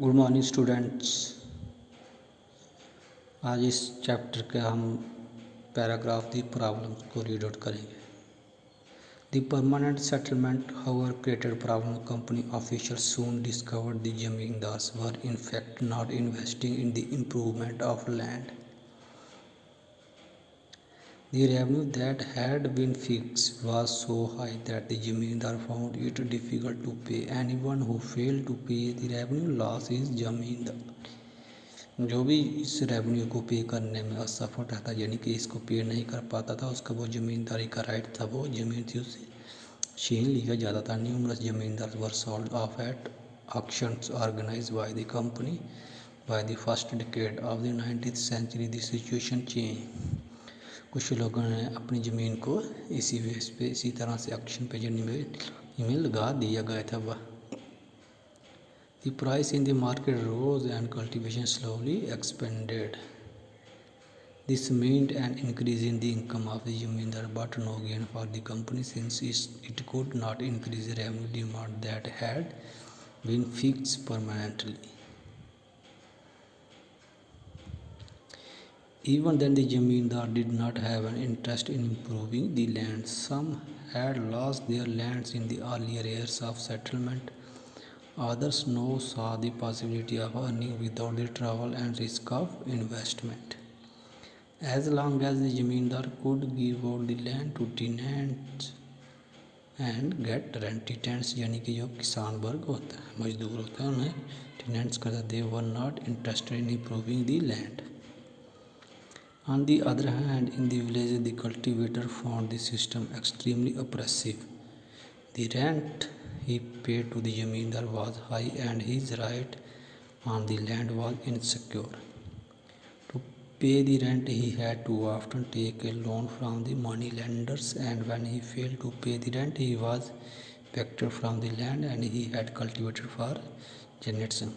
Good morning students. आज इस chapter के हम पैराग्राफ दी प्रॉब्लम को रीड आउट करेंगे। The permanent settlement however created problem. Company officials soon discovered the zamindars were in fact not investing in the improvement of land. The revenue that had been fixed was so high that the zamindar found it difficult to pay anyone who failed to pay the revenue loss is zamindar. जो भी इस revenue को पे करने में असफल रहता, यानी कि इसको पे नहीं कर पाता था, उसका वो ज़मींदारी का राइट था, वो ज़मीन थी, उससे छीन लिया जाता था. Numerous zamindar were sold off at auctions organised by the company by the first decade of the 19th century. The situation change. कुछ लोगों ने अपनी ज़मीन को इसी बेस पे, इसी तरह से ऑक्शन पे में लगा दिया गया था. वह The price in the market rose and cultivation slowly expanded. This meant an increase in the income of the zamindar, but no gain for the company since it could not increase the revenue demand that had been fixed permanently. Even then, the zamindar did not have an interest in improving the land. Some had lost their lands in the earlier years of settlement. Others now saw the possibility of earning without the trouble and risk of investment. As long as the zamindar could give out the land to tenants and get rent. Tenants यानी कि जो किसान वर्ग होता है, मजदूर होता है, उन्हें tenants करता. They were not interested in improving the land. On the other hand, in the village, the cultivator found the system extremely oppressive. The rent he paid to the zamindar was high and his right on the land was insecure. To pay the rent, he had to often take a loan from the money lenders, and when he failed to pay the rent, he was evicted from the land and he had cultivated for generations.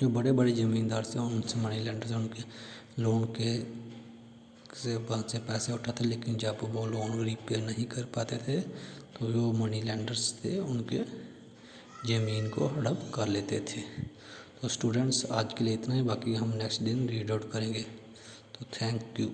जो बड़े बड़े ज़मींदार से, उनसे money lender से उनके loan के से पैसे उठाते, लेकिन जब वो लोन रिपे नहीं कर पाते थे तो जो मनी लेंडर्स थे उनके ज़मीन को हड़प कर लेते थे. तो स्टूडेंट्स, आज के लिए इतना ही, बाकी हम नेक्स्ट दिन रीड आउट करेंगे. तो थैंक यू.